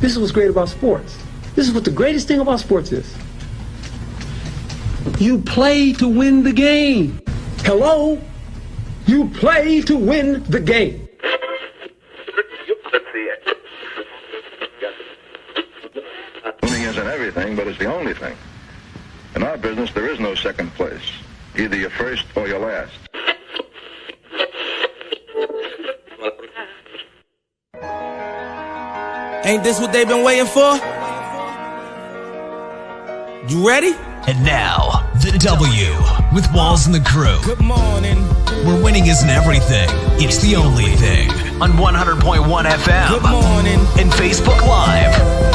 This is what's great about sports. This is what the greatest thing about sports is. You play to win the game. Hello? You play to win the game. Winning isn't everything, but it's the only thing. In our business, there is no second place. Either you're first or you're last. Ain't this what they've been waiting for? You ready? And now, the W with Walls and the Crew. Good morning. Where winning isn't everything, it's the only thing. On 100.1 FM. Good morning. And Facebook Live.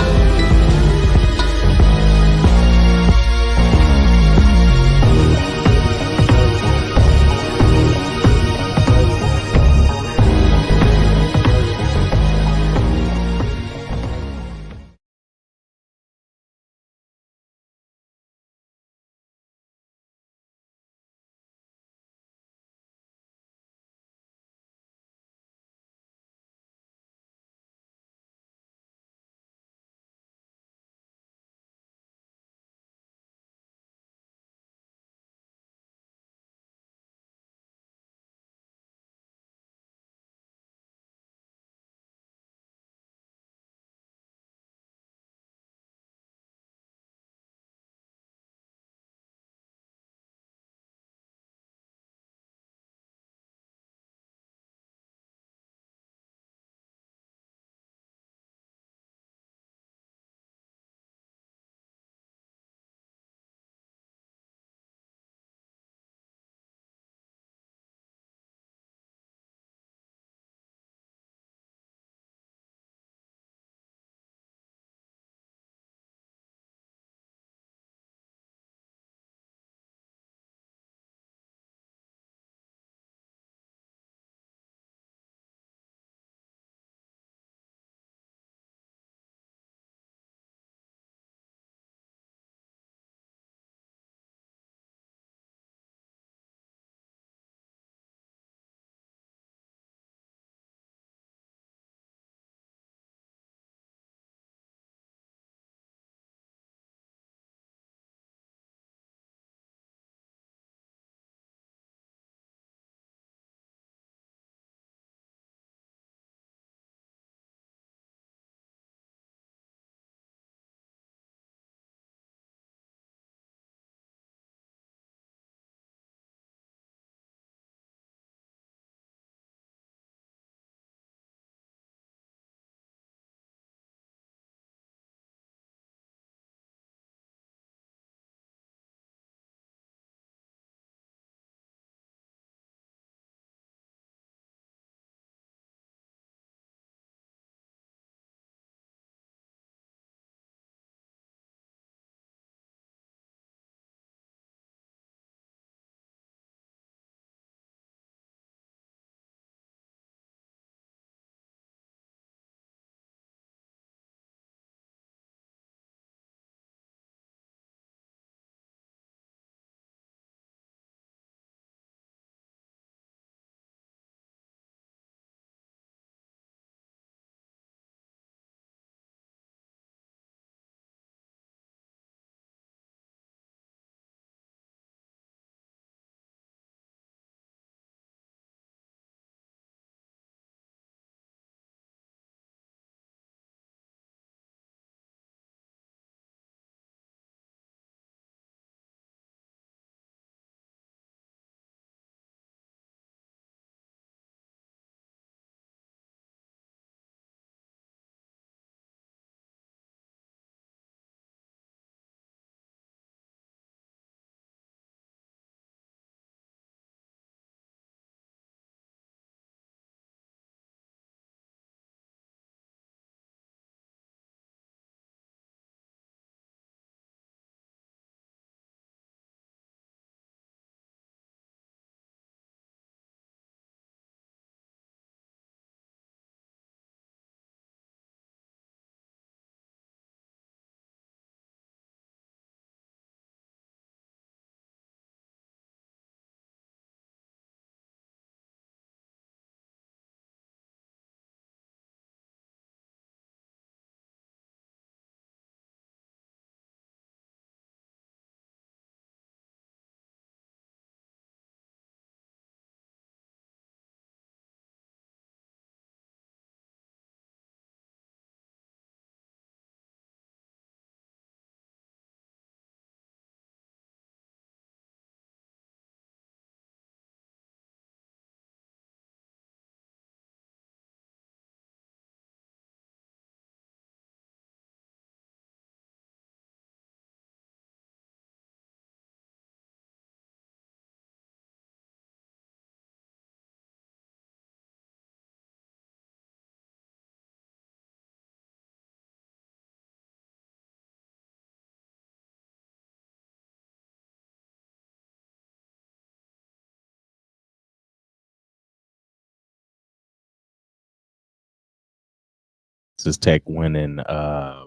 Texas Tech winning. I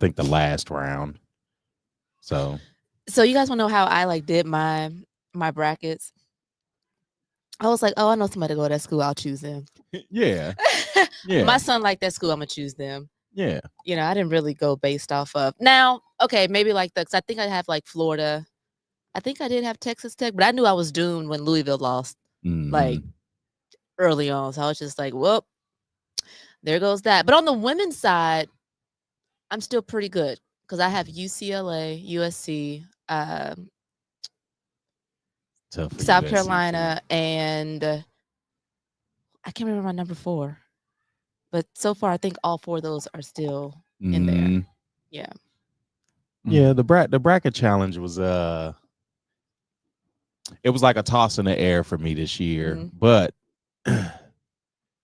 think the last round. So you guys want to know how I did my brackets? I was like, oh, I know somebody to go to that school. I'll choose them. yeah. My son liked that school. I'm gonna choose them. Yeah. I didn't really go based off of now. Okay, maybe because I think I have Florida. I think I did have Texas Tech, but I knew I was doomed when Louisville lost early on. So I was just like, whoop, there goes that. But on the women's side, I'm still pretty good because I have UCLA, USC, South Carolina, and I can't remember my number 4. But so far, I think all 4 of those are still in there. Yeah. Yeah, the bracket challenge was it was like a toss in the air for me this year, but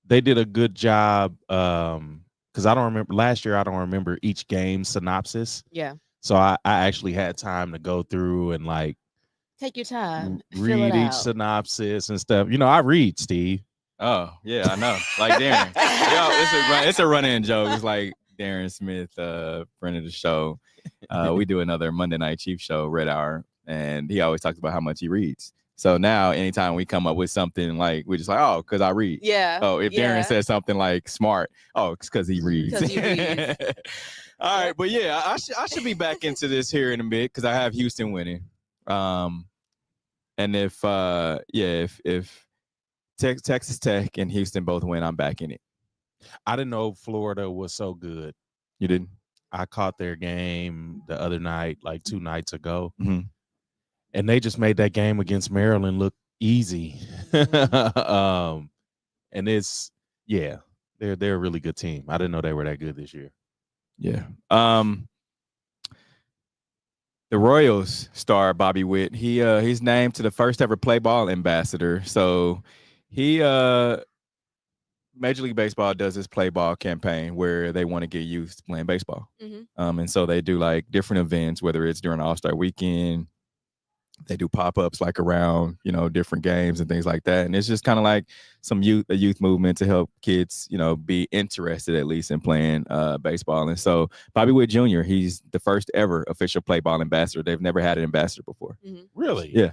they did a good job because I don't remember last year. I don't remember each game synopsis. Yeah. So I actually had time to go through and take your time, read each synopsis and stuff. I read, Steve. Oh yeah, I know. Like Darren, it's a run-in joke. It's like Darren Smith, friend of the show. We do another Monday Night Chief show, Red Hour, and he always talks about how much he reads. So now, anytime we come up with something we're just like, oh, because I read. Yeah. Oh, if Darren says something smart, oh, it's because he reads. Because he reads. All right, but yeah, I should be back into this here in a bit because I have Houston winning. And if Texas Tech and Houston both win, I'm back in it. I didn't know Florida was so good. You didn't? I caught their game the other night, 2 nights ago. Mm-hmm. And they just made that game against Maryland look easy. And they're a really good team. I didn't know they were that good this year. Yeah. The Royals star Bobby Witt, he's named to the first ever play ball ambassador. So he Major League Baseball does this play ball campaign where they want to get youth playing baseball. Mm-hmm. And so they do different events, whether it's during All-Star weekend. They do pop-ups around, different games and things like that. And it's just kind of like a youth movement to help kids, be interested at least in playing baseball. And so Bobby Witt Jr., he's the first ever official play ball ambassador. They've never had an ambassador before. Mm-hmm. Really? Yeah.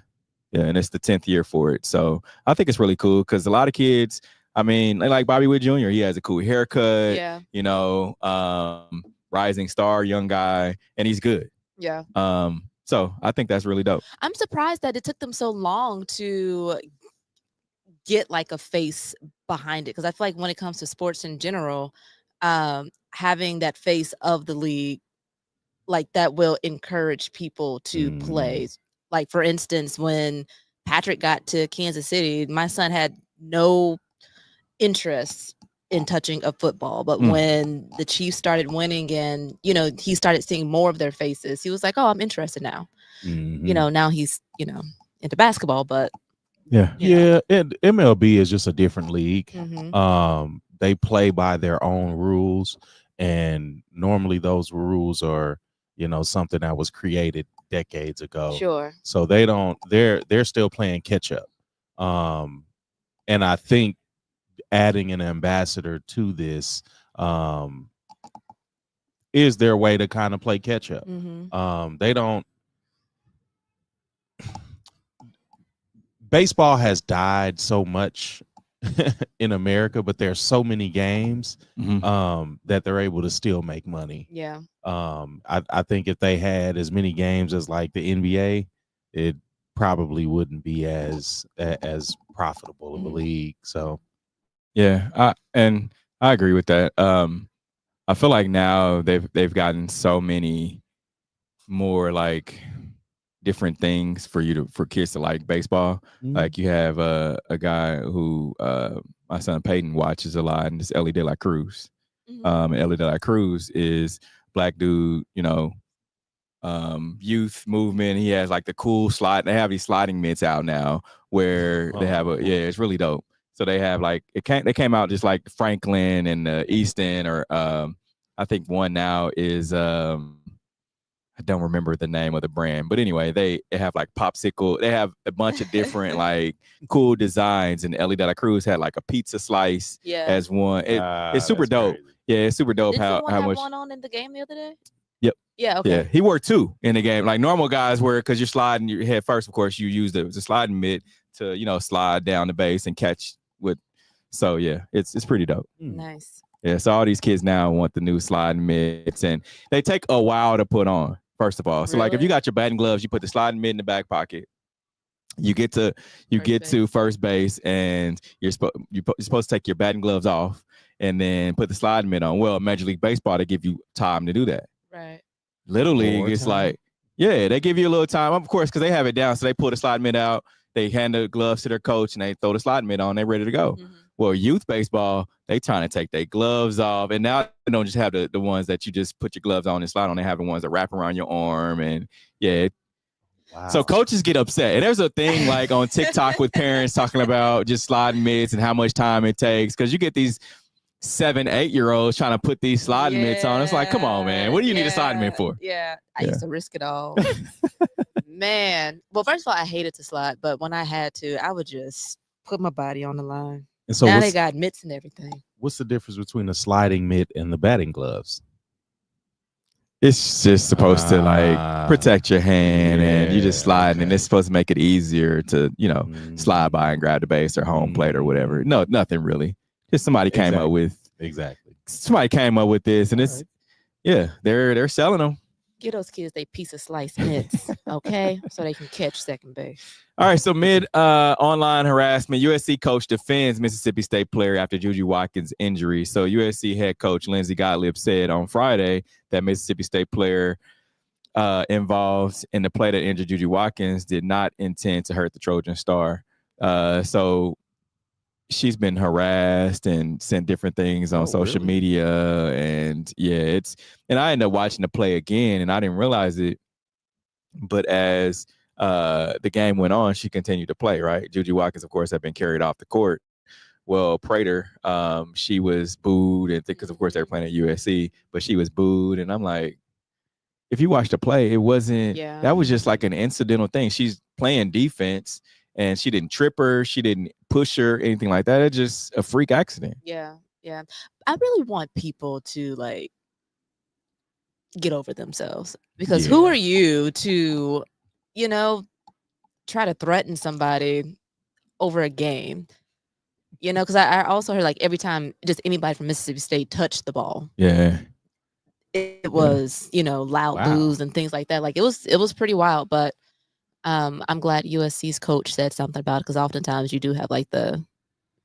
Yeah. And it's the 10th year for it. So I think it's really cool because a lot of kids, like Bobby Witt Jr., he has a cool haircut, rising star, young guy, and he's good. Yeah. So I think that's really dope. I'm surprised that it took them so long to get a face behind it. Because I feel like when it comes to sports in general, having that face of the league, that will encourage people to play. Like, for instance, when Patrick got to Kansas City, my son had no interest in touching a football, but when the Chiefs started winning and he started seeing more of their faces, he was like, oh, I'm interested now. Now he's into basketball, but and MLB is just a different league. Mm-hmm. They play by their own rules, and normally those rules are something that was created decades ago. Sure. So they're still playing catch up. And I think adding an ambassador to this is their way to kind of play catch up. Mm-hmm. Baseball has died so much in America, but there's so many games that they're able to still make money. Yeah. I think if they had as many games as the NBA, it probably wouldn't be as profitable of a league. So yeah, and I agree with that. I feel like now they've gotten so many more different things for kids to like baseball. Like you have a guy who my son Peyton watches a lot, and it's Ellie De La Cruz. Ellie De La Cruz is black dude, youth movement. He has the cool slide. They have these sliding mitts out now where they have it's really dope. So they have they came out just like Franklin and Easton, or I think one now is I don't remember the name of the brand, but anyway, they have popsicle. They have a bunch of different cool designs, and Ellie De La Cruz had a pizza slice as one. It's super dope. Crazy. Yeah, it's super dope Did how someone have much. one on in the game the other day? Yep. Yeah. Okay. Yeah, he wore 2 in the game. Like normal guys wear, because you're sliding your head first. Of course, you use the sliding mitt to slide down the base and catch with. So yeah, it's pretty dope. Nice. Yeah, so all these kids now want the new sliding mitts, and they take a while to put on. First of all, so like if you got your batting gloves, you put the sliding mitt in the back pocket. You get to first base, and you're supposed to take your batting gloves off and then put the sliding mitt on. Well, Major League Baseball, they give you time to do that. Right. Little League, it's like, yeah, they give you a little time, of course, because they have it down. So they pull the sliding mitt out, they hand the gloves to their coach, and they throw the sliding mitt on. They're ready to go. Mm-hmm. Well, youth baseball, they trying to take their gloves off, and now they don't just have the ones that you just put your gloves on and slide on. They have the ones that wrap around your arm, and yeah. Wow. So coaches get upset, and there's a thing like on TikTok with parents talking about just sliding mitts and how much time it takes, because you get these 7, 8-year-olds trying to put these sliding mitts on. It's like, come on, man, what do you need a sliding mitt for? Yeah, I used to risk it all. Man, well, first of all, I hated to slide, but when I had to, I would just put my body on the line. And so now they got mitts and everything. What's the difference between a sliding mitt and the batting gloves? It's just supposed to like protect your hand, and you just slide, and it's supposed to make it easier to, slide by and grab the base or home plate or whatever. No, nothing really. Just somebody came up with somebody came up with this, and it's they're selling them. Give those kids they piece of sliced mitts, okay, so they can catch second base. All right, so mid online harassment, USC coach defends Mississippi State player after JuJu Watkins' injury. So USC head coach Lindsey Gottlieb said on Friday that Mississippi State player involved in the play that injured JuJu Watkins did not intend to hurt the Trojan Star. So she's been harassed and sent different things on social media, and and I ended up watching the play again, and I didn't realize it, but as the game went on, she continued to play, right? JuJu Watkins, of course, had been carried off the court. Well, Prater, she was booed, and because of course they were playing at USC, but she was booed, and I'm like, if you watch the play, it wasn't. That was just like an incidental thing. She's playing defense, and she didn't trip her, she didn't push her, anything like that. It's just a freak accident. Yeah. I really want people to like get over themselves, because who are you to, try to threaten somebody over a game? Because I also heard like every time just anybody from Mississippi State touched the ball, it was loud boos and things like that. Like it was pretty wild, but I'm glad USC's coach said something about it, because oftentimes you do have like the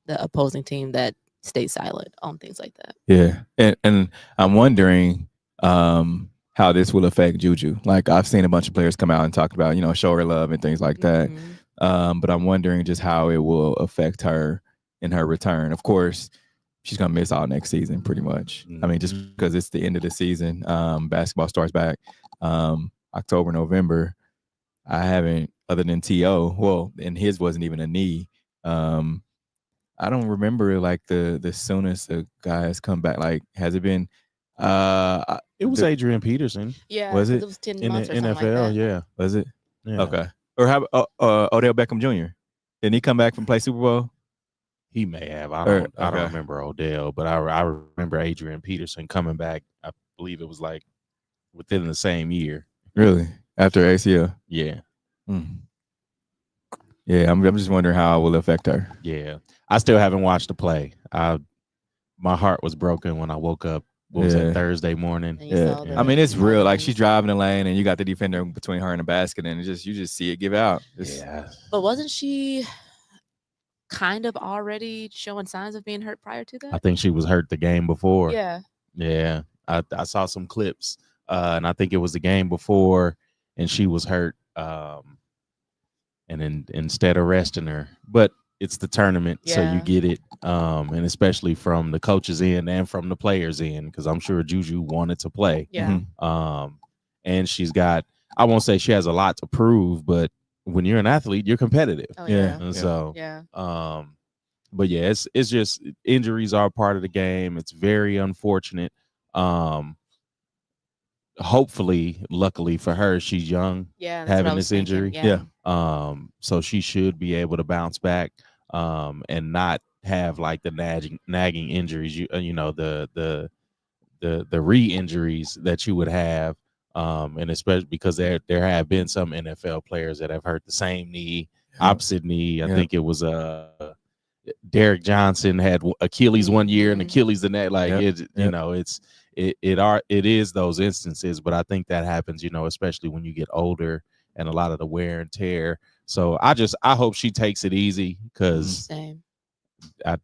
opposing team that stays silent on things like that. Yeah, and I'm wondering how this will affect JuJu. Like I've seen a bunch of players come out and talk about show her love and things like that. But I'm wondering just how it will affect her in her return. Of course, she's gonna miss all next season pretty much. I mean, just because it's the end of the season. Basketball starts back October, November. I haven't, other than T.O., well, and his wasn't even a knee. I don't remember like the soonest a guy has come back. Like, has it been? It was Adrian Peterson. Yeah, was it? It was 10 in months the or NFL? something like that. Yeah, was it? Yeah. Okay. Or how Odell Beckham Jr.? Didn't he come back from play Super Bowl? He may have. I don't remember Odell, but I remember Adrian Peterson coming back. I believe it was like within the same year. Really? After ACL? Yeah. Yeah, I'm just wondering how it will affect her. Yeah. I still haven't watched the play. My heart was broken when I woke up. What was it, Thursday morning? Yeah. I mean, it's real. Like she's driving the lane, and you got the defender between her and the basket, and you just see it give out. But wasn't she kind of already showing signs of being hurt prior to that? I think she was hurt the game before. Yeah. I saw some clips, and I think it was the game before, and she was hurt. And then instead of resting her, but it's the tournament, so you get it, and especially from the coaches end and from the players end, because I'm sure JuJu wanted to play. And she's got, I won't say she has a lot to prove, but when you're an athlete, you're competitive. And so, but yeah, it's just injuries are part of the game. It's very unfortunate. Hopefully, luckily for her, she's young, having this injury. So she should be able to bounce back, and not have like the nagging injuries. The the re-injuries that you would have, and especially because there have been some NFL players that have hurt the same knee, opposite knee. I think it was Derek Johnson had Achilles one year and Achilles the next. Like it is those instances, but I think that happens, especially when you get older and a lot of the wear and tear. So I hope she takes it easy because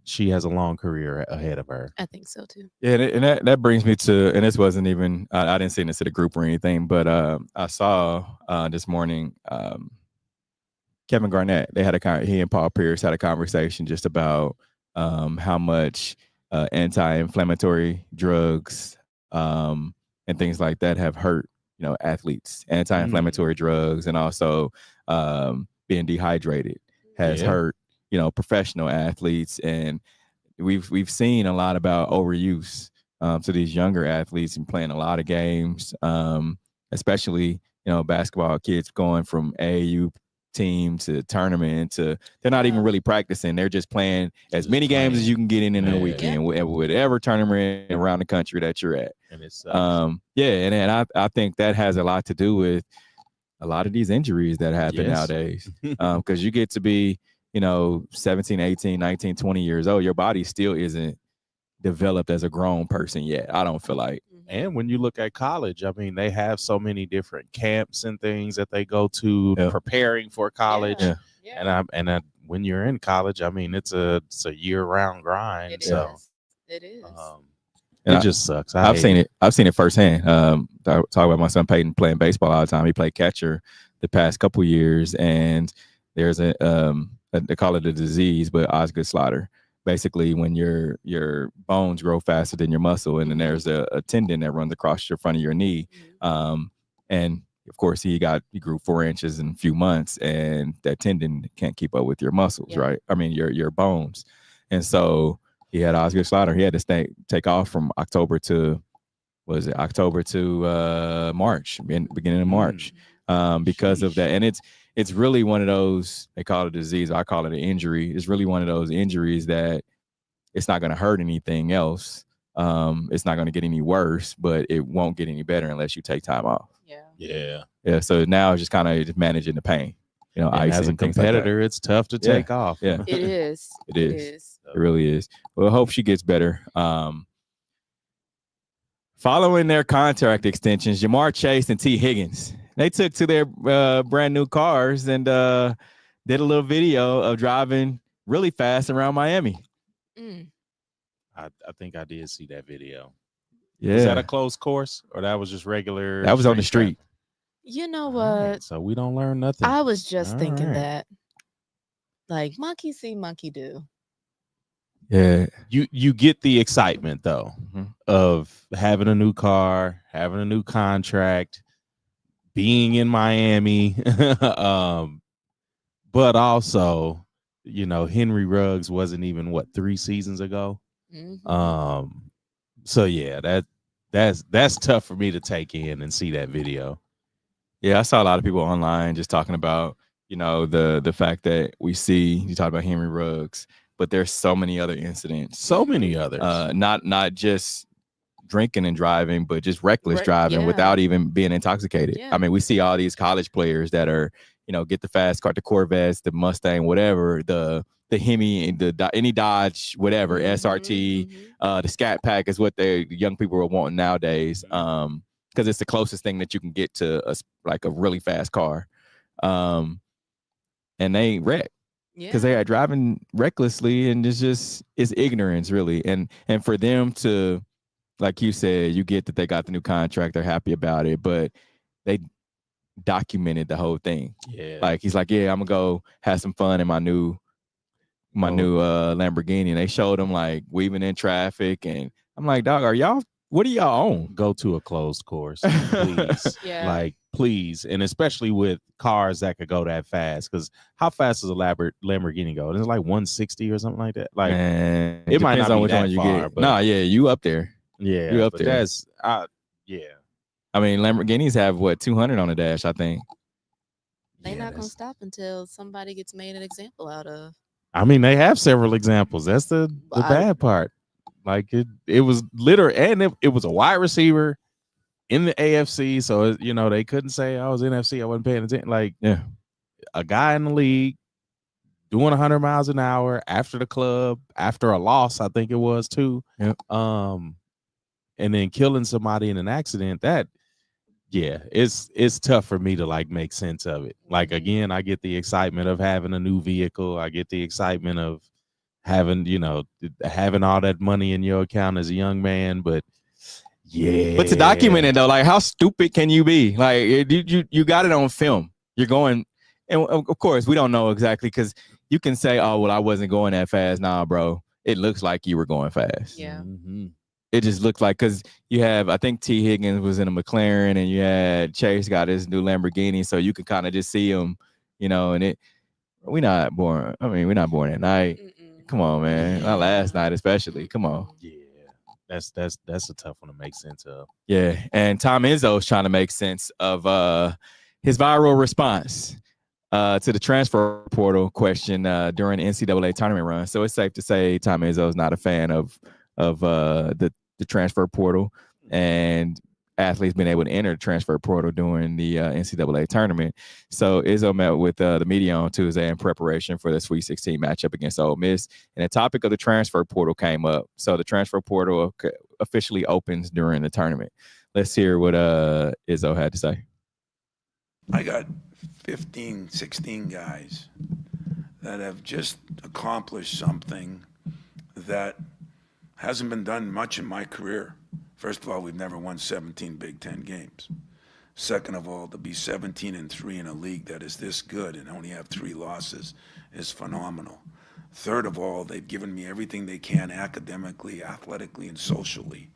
she has a long career ahead of her. I think so too. Yeah, and that brings me to, and this wasn't even, I didn't send this to the group or anything, but I saw this morning Kevin Garnett. He and Paul Pierce had a conversation just about how much anti-inflammatory drugs and things like that have hurt, athletes. Anti-inflammatory drugs and also being dehydrated has hurt, professional athletes. And we've seen a lot about overuse to these younger athletes and playing a lot of games, especially, basketball kids going from AAU team to tournament to they're not even really practicing. They're just playing as many games as you can get in a weekend, whatever tournament around the country that you're at. And it's and I think that has a lot to do with a lot of these injuries that happen nowadays. Because you get to be, 17, 18, 19, 20 years old, your body still isn't developed as a grown person yet, I don't feel like. And when you look at college, I mean, they have so many different camps and things that they go to preparing for college. And when you're in college, I mean, it's a year-round grind. It is. It just sucks. I've seen it firsthand. Talk about my son Peyton playing baseball all the time. He played catcher the past couple years, and there's they call it a disease, but Osgood-Schlatter. Basically, when your bones grow faster than your muscle, and then there's a tendon that runs across your front of your knee, and of course he grew 4 inches in a few months, and that tendon can't keep up with your muscles, right? I mean your bones, and so he had Osgood-Schlatter. He had to take off from October to March, beginning of March, because of that, and it's really one of those, they call it a disease, I call it an injury. It's really one of those injuries that it's not going to hurt anything else. It's not going to get any worse, but it won't get any better unless you take time off. Yeah. So now it's just kind of managing the pain. As a competitor, it's tough to take off. It is. It really is. Well, I hope she gets better. Following their contract extensions, Jamar Chase and T. Higgins, they took to their brand new cars and did a little video of driving really fast around Miami. I think I did see that video. Yeah. Is that a closed course or that was just regular? That was on the street. You know what? Right, so we don't learn nothing. I was just thinking that. Like, monkey see, monkey do. Yeah. You get the excitement though of having a new car, having a new contract, being in Miami, but also, Henry Ruggs wasn't even 3 seasons ago. So yeah, that's tough for me to take in and see that video. Yeah, I saw a lot of people online just talking about, the fact that we see, you talk about Henry Ruggs, but there's so many other incidents. So many others. Not just drinking and driving, but just reckless driving without even being intoxicated. I mean, we see all these college players that are, get the fast car, the Corvettes, the Mustang, whatever, the Hemi, any Dodge, whatever, SRT, the Scat Pack is what the young people are wanting nowadays, because it's the closest thing that you can get to a really fast car, and they wreck because they are driving recklessly, and it's ignorance really, and for them to, like you said, you get that they got the new contract, they're happy about it, but they documented the whole thing. Yeah, like he's like, I'm gonna go have some fun in my new Lamborghini, and they showed him like weaving in traffic, and I'm like, dog, what do y'all own? Go to a closed course, please. Please, and especially with cars that could go that fast, because how fast does a Lamborghini go? It's like 160 or something like that. Like, it might not be which one you get. But you up there. Yeah, you up there. That's I mean, Lamborghinis have 200 on the dash, I think. They're not gonna stop until somebody gets made an example out of. I mean, they have several examples. That's the bad part. Like it was literally, and it was a wide receiver in the AFC. So they couldn't say I was NFC. I wasn't paying attention. Like a guy in the league doing 100 miles an hour after the club, after a loss, I think it was too. Yep. And then killing somebody in an accident. That, it's tough for me to like make sense of it. Like again, I get the excitement of having a new vehicle. I get the excitement of having having all that money in your account as a young man, but to document it though, like how stupid can you be? Like you got it on film. You're going, and of course we don't know exactly because you can say, oh well, I wasn't going that fast. Nah, bro, it looks like you were going fast. Yeah. Mm-hmm. It just looked like, because you have, I think T. Higgins was in a McLaren and you had Chase got his new Lamborghini, so you can kind of just see him, and we're not born at night. Come on, man. Not last night, especially. Come on. Yeah. That's a tough one to make sense of. Yeah. And Tom Izzo's trying to make sense of his viral response to the transfer portal question during the NCAA tournament run. So it's safe to say Tom Izzo's not a fan of the transfer portal and athletes being able to enter the transfer portal during the NCAA tournament. So Izzo met with the media on Tuesday in preparation for the Sweet 16 matchup against Ole Miss, and the topic of the transfer portal came up. So the transfer portal officially opens during the tournament. Let's hear what Izzo had to say. I got 15, 16 guys that have just accomplished something that hasn't been done much in my career. First of all, we've never won 17 Big Ten games. Second of all, to be 17-3 in a league that is this good and only have 3 losses is phenomenal. Third of all, they've given me everything they can academically, athletically, and socially.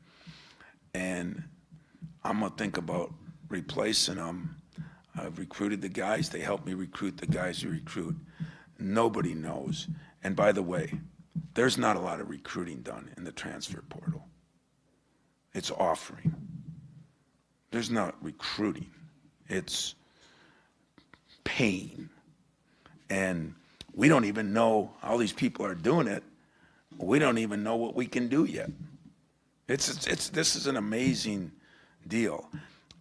And I'm going to think about replacing them. I've recruited the guys. They helped me recruit the guys who recruit. Nobody knows. And by the way, there's not a lot of recruiting done in the transfer portal. It's offering. There's not recruiting. It's paying. And we don't even know, all these people are doing it. We don't even know what we can do yet. This is an amazing deal.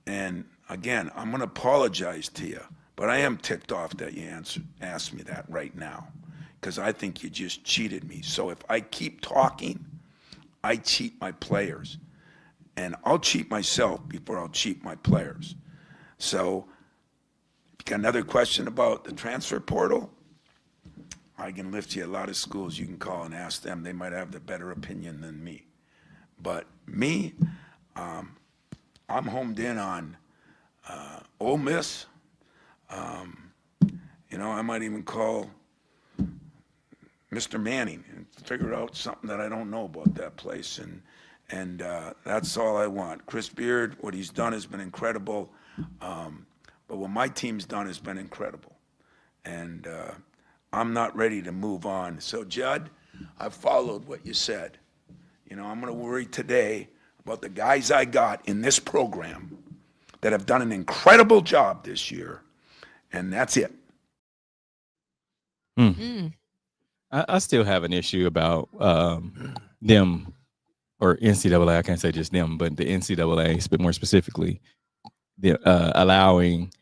And again, I'm going to apologize to you, but I am ticked off that you asked me that right now, because I think you just cheated me. So if I keep talking, I cheat my players. And I'll cheat myself before I'll cheat my players. So if you got another question about the transfer portal, I can lift you a lot of schools you can call and ask them. They might have the better opinion than me. But me, I'm homed in on Ole Miss. I might even call Mr. Manning and figure out something that I don't know about that place. And that's all I want. Chris Beard, what he's done has been incredible. But what my team's done has been incredible. And I'm not ready to move on. So, Judd, I've followed what you said. I'm going to worry today about the guys I got in this program that have done an incredible job this year. And that's it. I still have an issue about them, or NCAA, I can't say just them, but the NCAA, more specifically, allowing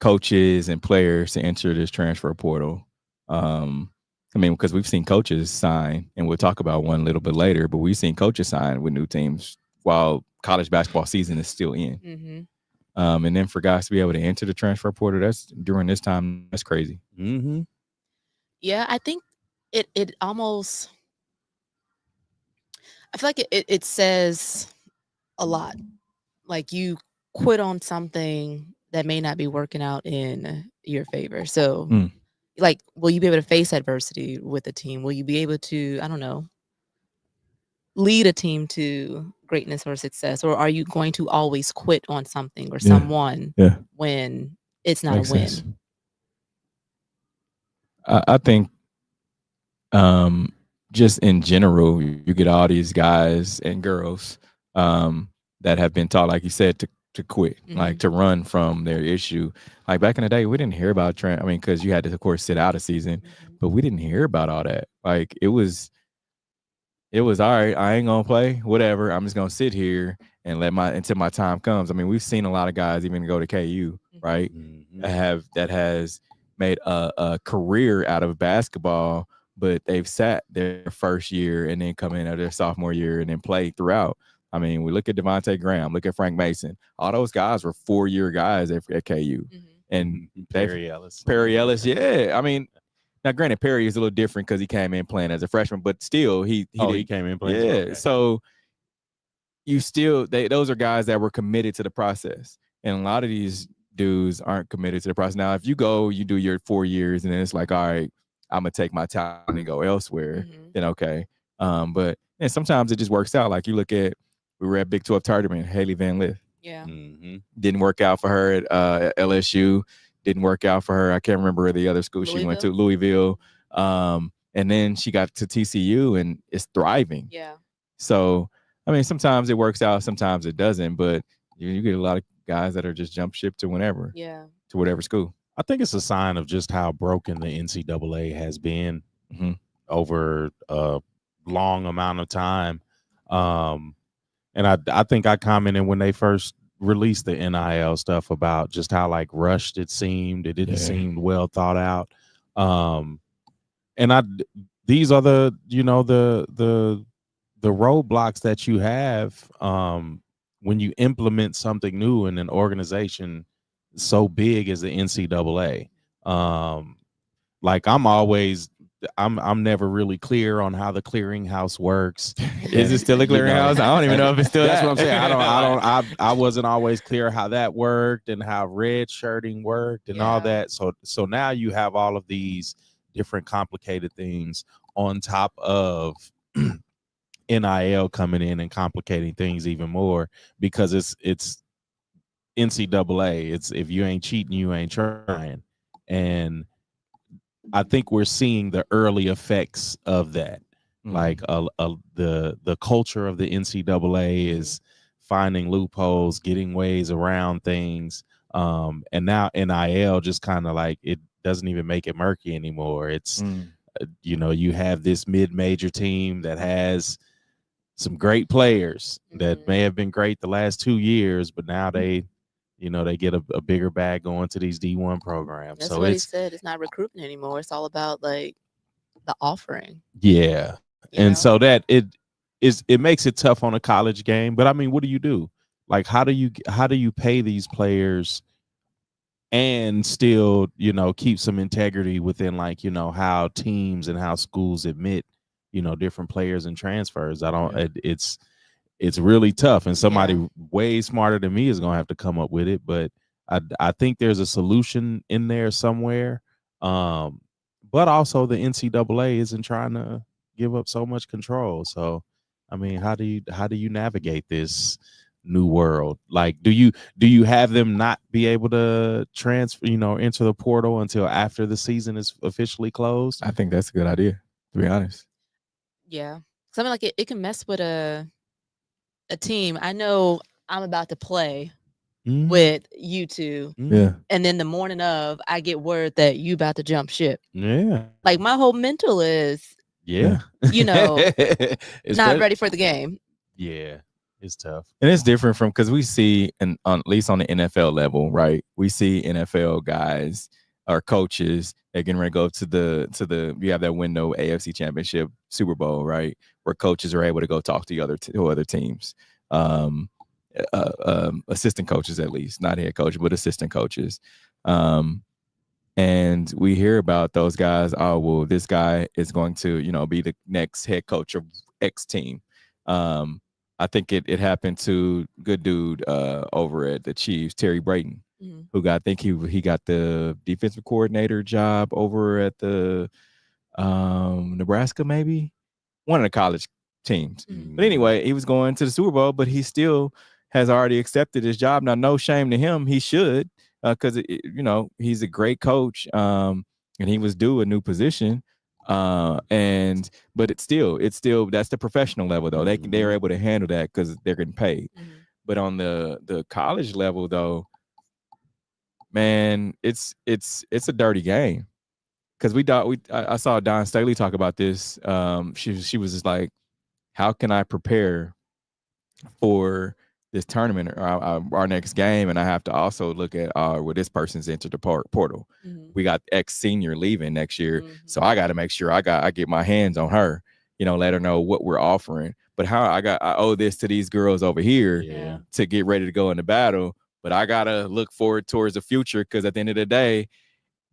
coaches and players to enter this transfer portal. Because we've seen coaches sign, and we'll talk about one a little bit later, but we've seen coaches sign with new teams while college basketball season is still in. Mm-hmm. And then for guys to be able to enter the transfer portal, that's during this time, that's crazy. Mm-hmm. Yeah, I think it almost, I feel like it says a lot. Like you quit on something that may not be working out in your favor. So like, will you be able to face adversity with a team? Will you be able to, I don't know, lead a team to greatness or success? Or are you going to always quit on something or someone when it's not Makes a win? sense. I think just in general, you get all these guys and girls that have been taught, like you said, to quit, like to run from their issue. Like back in the day, we didn't hear about because you had to, of course, sit out a season, but we didn't hear about all that. Like it was it was all right. I ain't gonna play. Whatever. I'm just gonna sit here and until my time comes. I mean, we've seen a lot of guys even go to KU, right? Mm-hmm. That has made a career out of basketball, but they've sat their first year and then come in at their sophomore year and then play throughout. I mean, we look at Devontae Graham, look at Frank Mason. All those guys were 4-year guys at KU. And Perry Ellis. Yeah. I mean, now granted, Perry is a little different because he came in playing as a freshman, but still he came in playing. Yeah. Okay. So you still those are guys that were committed to the process. And a lot of these dudes aren't committed to the process. Now, if you do your 4 years and then it's like, all right, I'm gonna take my time and go elsewhere, then okay. But and sometimes it just works out. Like we were at Big 12 tournament, Haley Van Lith. Yeah. Didn't work out for her at LSU. Didn't work out for her. I can't remember the other school she went to, Louisville. And then she got to TCU and is thriving. Yeah. So, I mean, sometimes it works out, sometimes it doesn't, but you get a lot of guys that are just jump ship to whenever. Yeah. To whatever school. I think it's a sign of just how broken the NCAA has been over a long amount of time. And I think I commented when they first released the NIL stuff about just how like rushed it seemed. It didn't seem well thought out. And these are the roadblocks that you have when you implement something new in an organization so big as the NCAA. Like I'm never really clear on how the clearinghouse works. Is it still a clearinghouse? I don't even know if it's still. That's what I'm saying. I wasn't always clear how that worked and how red shirting worked and all that. So now you have all of these different complicated things on top of NIL coming in and complicating things even more because it's NCAA. It's if you ain't cheating, you ain't trying. And I think we're seeing the early effects of that. Like the culture of the NCAA is finding loopholes, getting ways around things. And now NIL just kind of like it doesn't even make it murky anymore. It's you have this mid-major team that has some great players that may have been great the last 2 years, but now they get a bigger bag going to these D1 programs. That's so what he said. It's not recruiting anymore. It's all about like the offering. Yeah. So that it makes it tough on a college game. But I mean, what do you do? Like, how do you pay these players and still, keep some integrity within like, how teams and how schools admit, different players and transfers? It's really tough, and somebody way smarter than me is gonna have to come up with it. But I think there's a solution in there somewhere. But also the NCAA isn't trying to give up so much control. So, I mean, how do you navigate this new world? Like, do you have them not be able to transfer, enter the portal until after the season is officially closed? I think that's a good idea, to be honest. Yeah, something like it can mess with a team. I know I'm about to play with you two. Yeah. And then the morning of, I get word that you about to jump ship. Yeah. Like my whole mental is, not ready for the game. Yeah. It's tough. And it's different from because we see, and at least on the NFL level, right? We see NFL guys or coaches that getting ready to go to the you have that window AFC Championship, Super Bowl, right? Where coaches are able to go talk to other teams, assistant coaches at least, not head coaches, but assistant coaches. And we hear about those guys. Oh, well, this guy is going to, be the next head coach of X team. I think it happened to good dude over at the Chiefs, Terry Brayton, who got he got the defensive coordinator job over at the Nebraska, maybe one of the college teams. But anyway, he was going to the Super Bowl, but he still has already accepted his job. Now, no shame to him. He should, because he's a great coach, and he was due a new position. But it's still that's the professional level though. They're able to handle that because they're getting paid. But on the college level though, man, it's a dirty game. Because I saw Don Staley talk about this. She was just like, how can I prepare for this tournament or our next game? And I have to also look at well, this person's entered the portal. We got ex-senior leaving next year, so I got to make sure I get my hands on her. Let her know what we're offering. But how I owe this to these girls over here to get ready to go into battle. But I gotta look forward towards the future, because at the end of the day,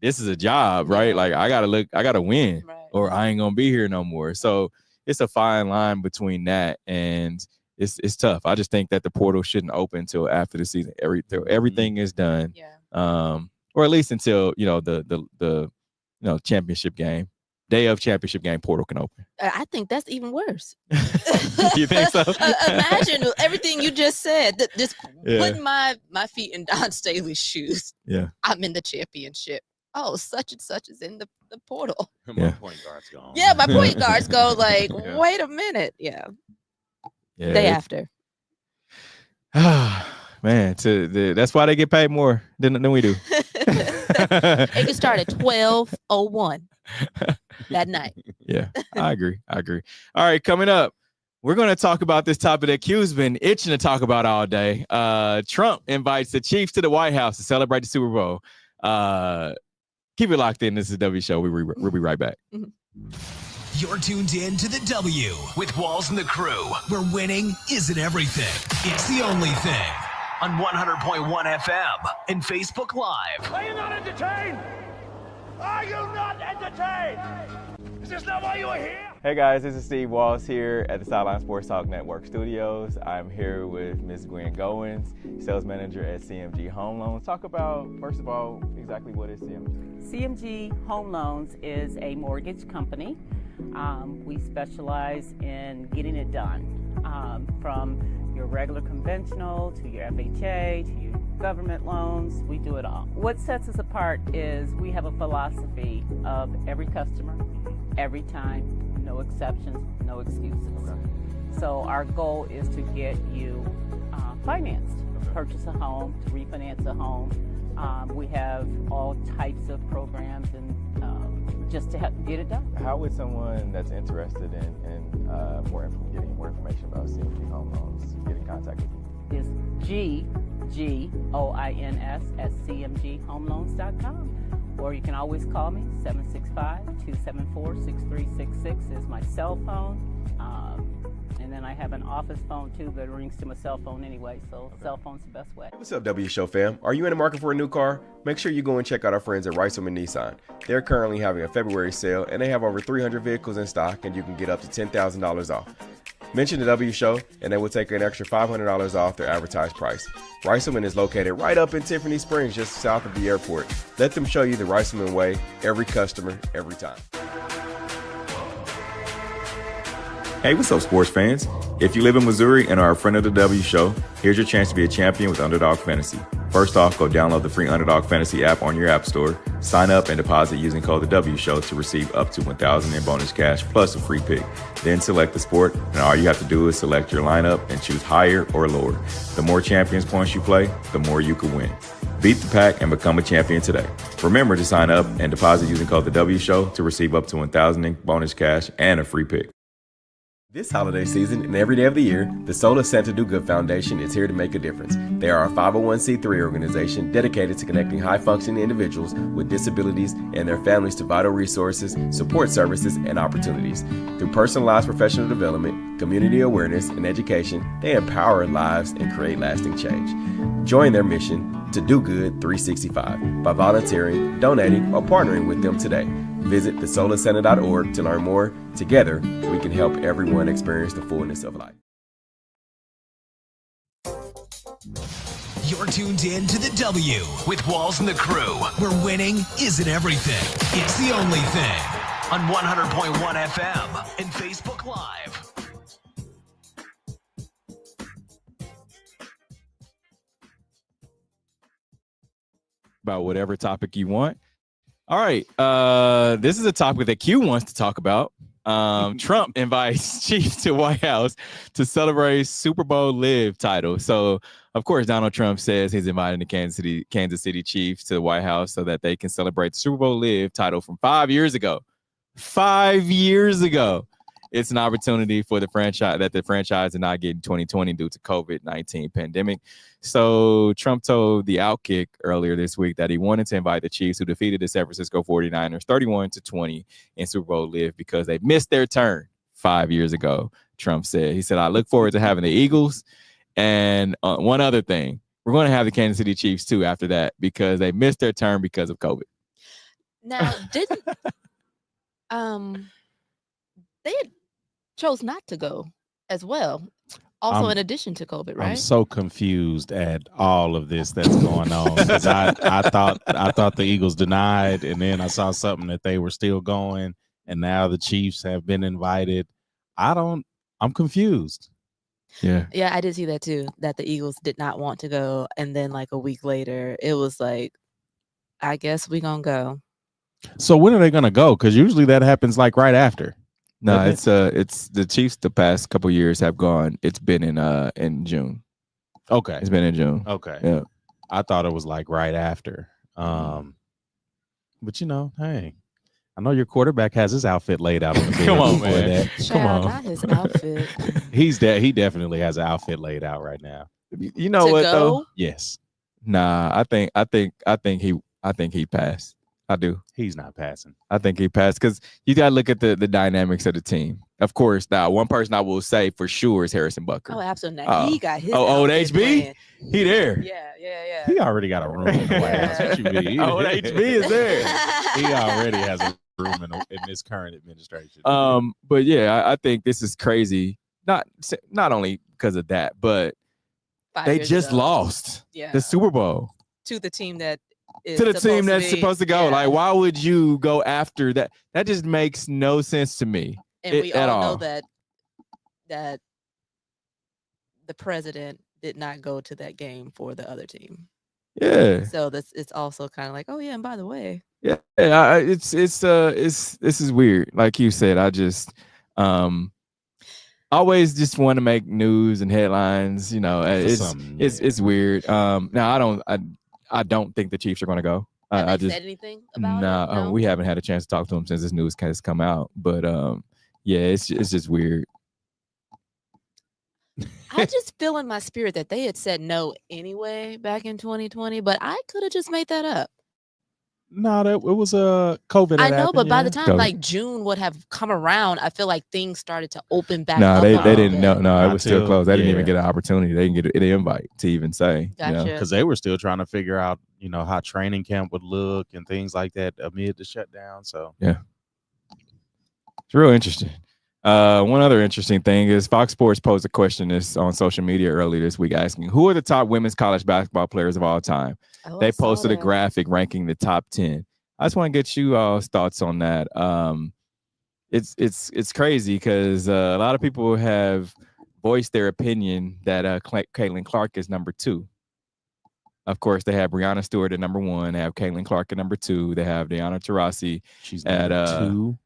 this is a job, right? Like I gotta win, or I ain't gonna be here no more. So it's a fine line between that, and it's tough. I just think that the portal shouldn't open until after the season. Everything is done, or at least until the championship game. Day of championship game, portal can open. I think that's even worse. You think so? Imagine everything you just said. Just putting my feet in Don Staley's shoes. Yeah, I'm in the championship. Oh, such and such is in the portal. My point guard's gone. Yeah, my point guards go like, wait a minute. Yeah. Day after. Man, that's why they get paid more than we do. It can start at 12:01 that night. Yeah, I agree. All right, coming up, we're going to talk about this topic that Q's been itching to talk about all day. Trump invites the Chiefs to the White House to celebrate the Super Bowl. Keep it locked in. This is the W Show. We'll be right back. You're tuned in to the W with Walls and the Crew, where winning isn't everything. It's the only thing. On 100.1 FM and Facebook Live. Are you not entertained? Are you not entertained? Is this not why you are here? Hey guys, this is Steve Walls here at the Sideline Sports Talk Network Studios. I'm here with Ms. Gwen Goins, sales manager at CMG Home Loans. Talk about, first of all, exactly what is CMG? CMG Home Loans is a mortgage company. We specialize in getting it done, from your regular conventional to your FHA to your government loans. We do it all. What sets us apart is we have a philosophy of every customer, every time, no exceptions, no excuses. So our goal is to get you financed, purchase a home, to refinance a home. We have all types of programs and just to help get it done. How would someone that's interested in getting more information about CMG Home Loans get in contact with you? It's GGOINS@cmghomeloans.com. Or you can always call me, 765-274-6366 is my cell phone. And then I have an office phone too, but it rings to my cell phone anyway, so cell phone's the best way. Hey, what's up, W Show fam? Are you in the market for a new car? Make sure you go and check out our friends at Riceman Nissan. They're currently having a February sale, and they have over 300 vehicles in stock, and you can get up to $10,000 off. Mention the W Show, and they will take an extra $500 off their advertised price. Riceman is located right up in Tiffany Springs, just south of the airport. Let them show you the Riceman way, every customer, every time. Hey, what's up, sports fans? If you live in Missouri and are a friend of the W Show, here's your chance to be a champion with Underdog Fantasy. First off, go download the free Underdog Fantasy app on your app store, sign up and deposit using code the W Show to receive up to $1,000 in bonus cash plus a free pick. Then select the sport, and all you have to do is select your lineup and choose higher or lower. The more champions points you play, the more you can win. Beat the pack and become a champion today. Remember to sign up and deposit using code the W Show to receive up to $1,000 in bonus cash and a free pick. This holiday season and every day of the year, the Sola Santa Do Good Foundation is here to make a difference. They are a 501c3 organization dedicated to connecting high-functioning individuals with disabilities and their families to vital resources, support services, and opportunities. Through personalized professional development, community awareness, and education, they empower lives and create lasting change. Join their mission to do good 365 by volunteering, donating, or partnering with them today. Visit thesolacenter.org to learn more. Together, we can help everyone experience the fullness of life. You're tuned in to the W with Walls and the Crew, where winning isn't everything. It's the only thing. On 100.1 FM and Facebook Live. About whatever topic you want. All right. This is a topic that Q wants to talk about. Trump invites Chiefs to White House to celebrate Super Bowl Live title. So, of course, Donald Trump says he's inviting the Kansas City Chiefs to the White House so that they can celebrate the Super Bowl Live title from 5 years ago. 5 years ago. it's an opportunity for the franchise did not get in 2020 due to COVID-19 pandemic. So Trump told the Outkick earlier this week that he wanted to invite the Chiefs, who defeated the San Francisco 49ers 31-20 in Super Bowl live because they missed their turn 5 years ago. Trump said, he said, I look forward to having the Eagles. And one other thing, we're going to have the Kansas City Chiefs too after that because they missed their turn because of COVID. Now, didn't they had chose not to go as well. Also, in addition to COVID, right? I'm so confused at all of this that's going on because I thought the Eagles denied, and then I saw something that they were still going, and now the Chiefs have been invited. I'm confused. Yeah, I did see that too. That the Eagles did not want to go, and then like a week later, it was like, I guess we gonna go. So when are they gonna go? Because usually that happens like right after. No, it's the Chiefs the past couple years have gone. It's been in June. Okay. It's been in June. Okay. Yeah. I thought it was like right after. But hey, I know your quarterback has his outfit laid out on the field. Come on, man. Come on. Not his outfit. He definitely has an outfit laid out right now. You know what though? Yes. Nah, I think he passed. I do. He's not passing. I think he passed because you got to look at the dynamics of the team. Of course, now one person I will say for sure is Harrison Butker. Oh, absolutely. He got his. Old HB? Playing. He there. Yeah. He already got a room in the White House. What you mean? Old HB is there. He already has a room in this current administration. But yeah, I think this is crazy. Not only because of that, but 5 they years just ago. lost the Super Bowl to the team that. To the team that's supposed to go. Like, why would you go after that? That just makes no sense to me. And we all know that the president did not go to that game for the other team. Yeah. So it's also kind of like, oh yeah, and by the way. Yeah, this is weird. Like you said, I just always just want to make news and headlines. You know, it's weird. Now I don't think the Chiefs are going to go. Have they said anything about it? No? We haven't had a chance to talk to them since this news has come out. But yeah, it's just weird. I just feel in my spirit that they had said no anyway back in 2020, but I could have just made that up. No, it was COVID. I know, but by the time COVID. like June would have come around, I feel like things started to open back No, up. they didn't know. No, it was still Until- closed. They didn't even yeah. get an opportunity. They didn't get an invite to even say. Gotcha. Because they were still trying to figure out, how training camp would look and things like that amid the shutdown. So yeah, it's real interesting. One other interesting thing is Fox Sports posed a question on social media earlier this week asking, who are the top women's college basketball players of all time? Oh, They posted a graphic ranking the top 10. I just want to get you all's thoughts on that. It's crazy because a lot of people have voiced their opinion that Caitlin Clark is number 2. Of course, they have Breanna Stewart at number 1. They have Caitlin Clark at number 2. They have Diana Taurasi at number 2.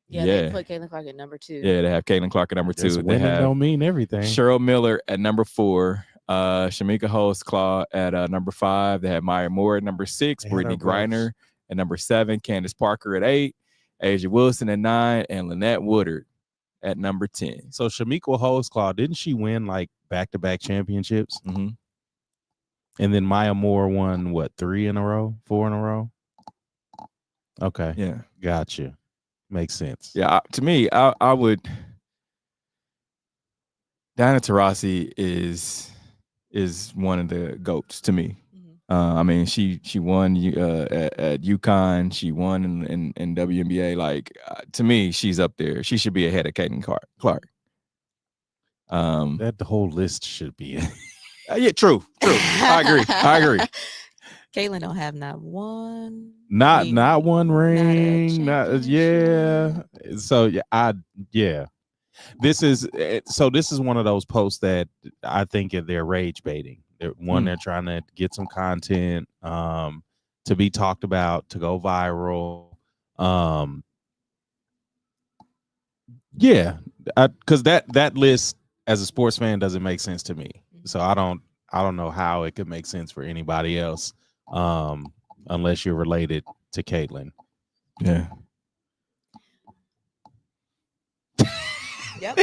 Yeah, they put Caitlin Clark at number 2. Yeah, they have Caitlin Clark at number 2. They have don't mean everything. Cheryl Miller at number 4. Shamika Holtzclaw at number 5. They have Maya Moore at number 6. Brittany Griner at number 7. Candace Parker at 8. Asia Wilson at 9. And Lynette Woodard at number 10. So Shamika Holtzclaw, didn't she win like back-to-back championships? Mm-hmm. And then Maya Moore won 3 in a row, 4 in a row? Okay. Yeah. Gotcha. Makes sense. Yeah, to me, I would. Diana Taurasi is one of the GOATs to me. Mm-hmm. I mean, she won at UConn. She won in WNBA. Like to me, she's up there. She should be ahead of Caitlin Clark. That the whole list should be. Yeah, true. I agree. Caitlin don't have not one. Not one ring. championship. So This is one of those posts that I think they're rage baiting. They're trying to get some content to be talked about, to go viral. Because that list as a sports fan doesn't make sense to me. So I don't know how it could make sense for anybody else unless you're related to Caitlin. Yeah. Yep.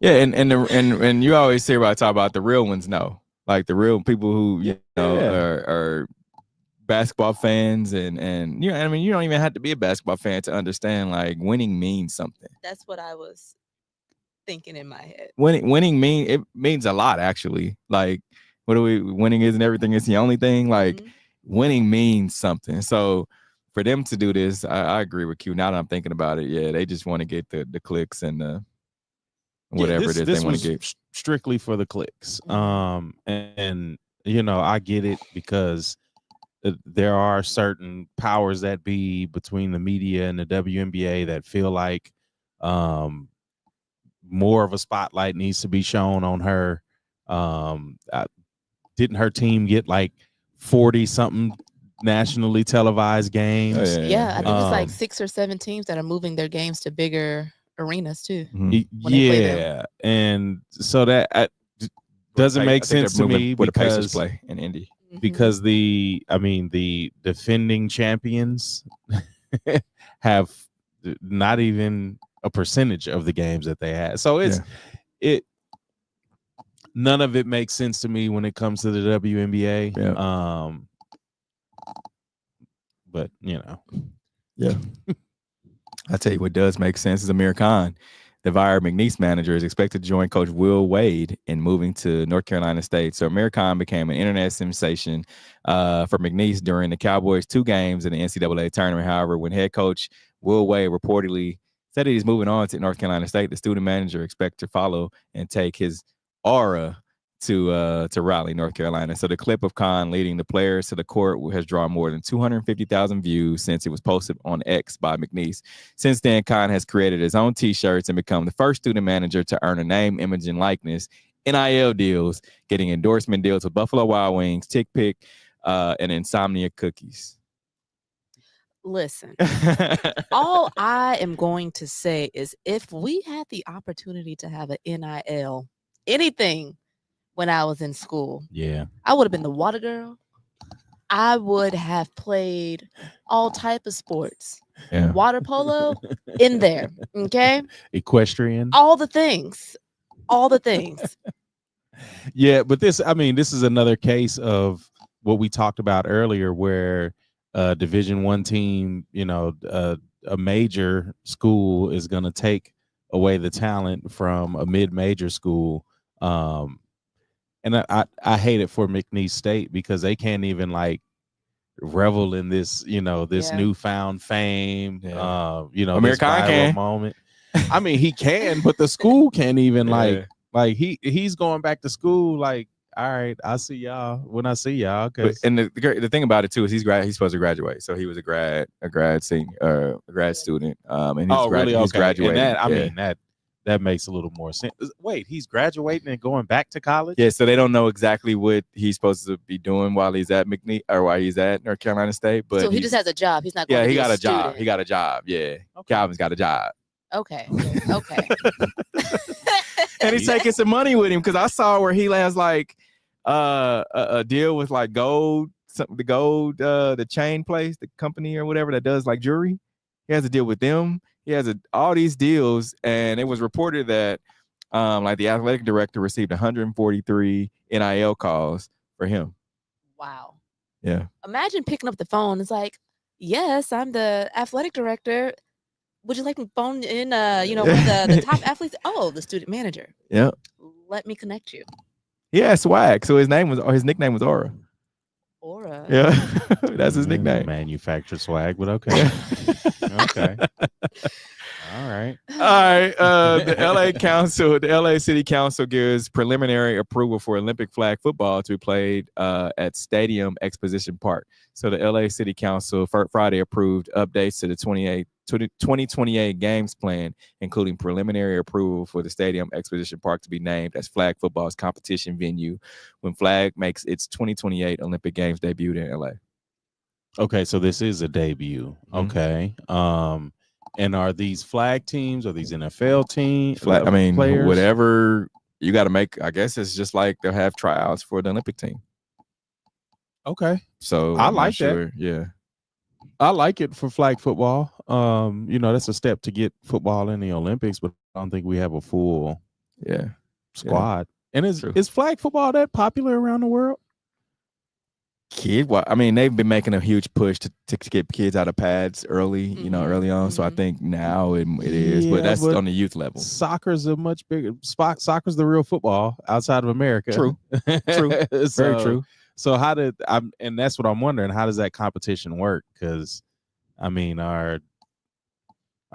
Yeah, and you always hear about talk about the real ones know. Like the real people who are basketball fans and you know, I mean, you don't even have to be a basketball fan to understand like winning means something. That's what I was thinking in my head. Winning means a lot actually. Like winning isn't everything, it's the only thing. Like winning means something. So for them to do this, I agree with you. Now that I'm thinking about it, yeah, they just want to get the clicks and the whatever it is they want to get. Strictly for the clicks. And you know, I get it because there are certain powers that be between the media and the WNBA that feel like more of a spotlight needs to be shown on her. Didn't her team get like 40 something nationally televised games? Yeah, I think it's like 6 or 7 teams that are moving their games to bigger arenas too. Yeah, and so that doesn't make sense to me where the Pacers because play in Indy. Because the defending champions have not even a percentage of the games that they had. So none of it makes sense to me when it comes to the WNBA. Yeah. But you know, yeah. I tell you what does make sense is Amir Khan, the Vire McNeese manager, is expected to join Coach Will Wade in moving to North Carolina State. So Amir Khan became an internet sensation for McNeese during the Cowboys' 2 games in the NCAA tournament. However, when head coach Will Wade reportedly said that he's moving on to North Carolina State, the student manager expects to follow and take his aura to Raleigh, North Carolina. So the clip of Khan leading the players to the court has drawn more than 250,000 views since it was posted on X by McNeese. Since then, Khan has created his own T-shirts and become the first student manager to earn a name, image, and likeness, NIL deals, getting endorsement deals with Buffalo Wild Wings, Tick Pick, and Insomnia Cookies. Listen, all I am going to say is if we had the opportunity to have an NIL, anything, when I was in school, I would have been the water girl. I would have played all type of sports. Water polo in there. Okay. Equestrian. All the things. Yeah, but this is another case of what we talked about earlier where Division I team, you know, a major school is going to take away the talent from a mid-major school. And I hate it for McNeese State because they can't even like revel in this, you know, this newfound fame. You know, Amir Khan can. Moment. I mean, he can, but the school can't even like he's going back to school. Like, all right, I'll see y'all when I see y'all. And the thing about it too is he's supposed to graduate, so he was a grad student, and he's really? He's graduating. And that makes a little more sense. Wait, he's graduating and going back to college? Yeah, so they don't know exactly what he's supposed to be doing while he's at McNeese or while he's at North Carolina State. But so he just has a job. He's not going to he be got a student. job. He got a job. Yeah. Okay. Calvin's got a job. Okay. And he's taking some money with him because I saw where he has like a deal with like the chain place, the company or whatever that does like jewelry. He has a deal with them. He has all these deals, and it was reported that like the athletic director received 143 NIL calls for him. Wow. Yeah. Imagine picking up the phone. It's like, yes, I'm the athletic director. Would you like me to phone in, one of the top athletes? Oh, the student manager. Yeah. Let me connect you. Yeah, swag. So his nickname was Aura. Aura. Yeah, that's his nickname. Manufactured swag, but okay. Okay. All right. The LA City Council gives preliminary approval for Olympic flag football to be played at Stadium Exposition Park. So the LA City Council Friday approved updates to the 2028 games plan, including preliminary approval for the Stadium Exposition Park to be named as flag football's competition venue when flag makes its 2028 Olympic Games debut in LA. Okay, so this is a debut. Okay. And are these flag teams or these NFL teams? Players? Whatever you got to make. I guess it's just like they'll have tryouts for the Olympic team. Okay. So I like that. Yeah. I like it for flag football. That's a step to get football in the Olympics, but I don't think we have a full squad. And is flag football that popular around the world? I mean, they've been making a huge push to get kids out of pads early, early on. So I think now it is, but that's on the youth level. Soccer's a much bigger spot. Soccer's the real football outside of America. True. Very true. So and that's what I'm wondering. How does that competition work? Because I mean, our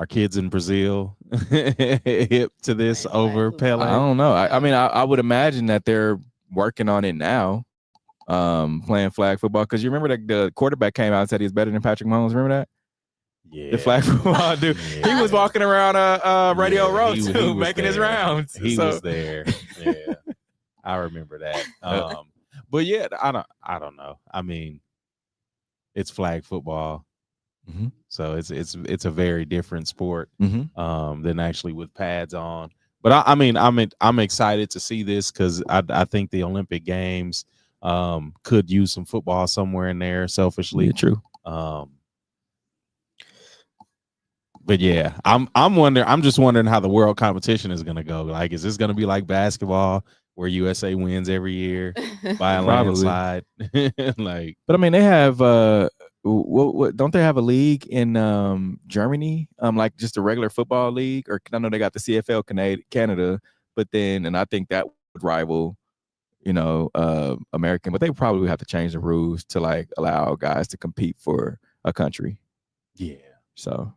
kids in Brazil hip to this over Pele? I don't know. I mean, I would imagine that they're working on it now. Playing flag football, because you remember that the quarterback came out and said he was better than Patrick Mahomes. Remember that? Yeah, the flag football dude. Yeah. He was walking around Radio Row too, making his rounds. He was there. Yeah, I remember that. But yeah, I don't know. I mean, it's flag football, so it's a very different sport than actually with pads on. But I mean, I'm excited to see this because I think the Olympic Games could use some football somewhere in there. Selfishly, yeah, true. But yeah, I'm just wondering how the world competition is gonna go. Like, is this gonna be like basketball where USA wins every year by a landslide? Like, but I mean, they have what don't they have a league in Germany? Like just a regular football league, or I know they got the CFL Canada, but then and I think that would rival, American, but they probably would have to change the rules to like allow guys to compete for a country. Yeah. So,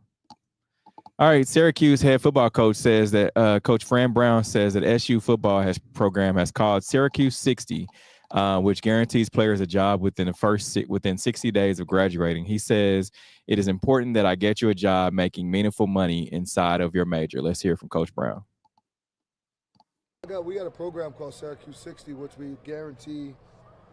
all right. Syracuse head football coach says that Coach Fran Brown says that SU football program has called Syracuse 60, which guarantees players a job within 60 days of graduating. He says it is important that I get you a job making meaningful money inside of your major. Let's hear from Coach Brown. We got a program called Syracuse 60, which we guarantee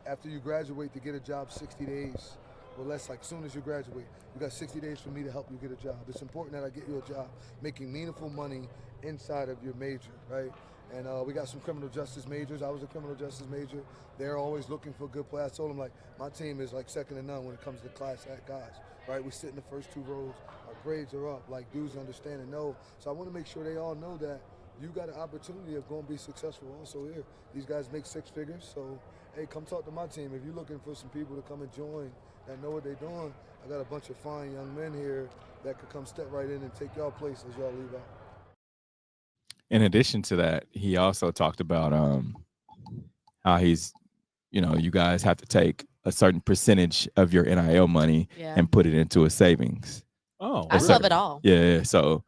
after you graduate to get a job 60 days or less. Like, as soon as you graduate, you got 60 days for me to help you get a job. It's important that I get you a job making meaningful money inside of your major, right? And we got some criminal justice majors. I was a criminal justice major. They're always looking for good players. I told them, like, my team is like second to none when it comes to class act guys, right? We sit in the first two rows. Our grades are up. Like, dudes understand and know. So I want to make sure they all know that you got an opportunity of going to be successful also here. These guys make six figures, so, hey, come talk to my team. If you're looking for some people to come and join that know what they're doing, I got a bunch of fine young men here that could come step right in and take y'all place as y'all leave out. In addition to that, he also talked about how he's, you guys have to take a certain percentage of your NIL money and put it into a savings. Oh, I love it all. Yeah, so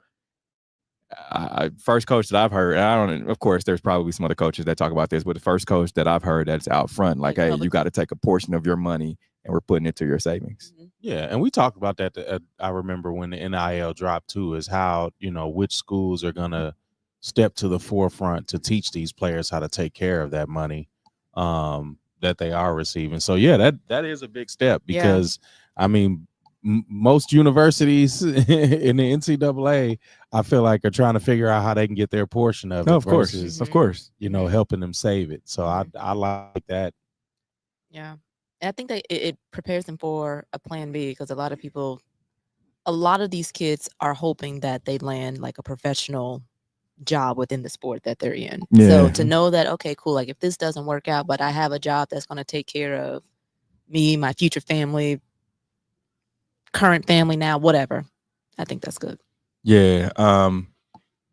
first coach that I've heard, and of course, there's probably some other coaches that talk about this, but the first coach that I've heard that's out front, like, hey, you got to take a portion of your money and we're putting it to your savings. Yeah, and we talked about that. I remember when the NIL dropped too, is how, which schools are going to step to the forefront to teach these players how to take care of that money that they are receiving. So, yeah, that is a big step because, I mean, most universities in the NCAA, I feel like, are trying to figure out how they can get their portion of it. Of course, helping them save it. So I like that. Yeah, and I think that it prepares them for a plan B, because a lot of these kids are hoping that they land like a professional job within the sport that they're in. Yeah. So to know that, okay, cool, like if this doesn't work out, but I have a job that's going to take care of me, my future family, current family now, whatever. I think that's good. Yeah.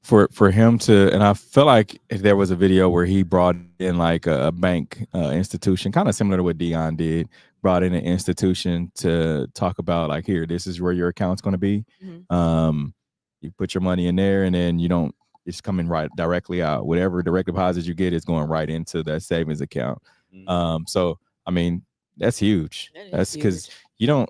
For him to, and I feel like there was a video where he brought in like a bank institution, kind of similar to what Deion did, brought in an institution to talk about, like, here, this is where your account's going to be. You put your money in there, and then it's coming right directly out. Whatever direct deposits you get is going right into that savings account. So, I mean, that's huge. That's because you don't,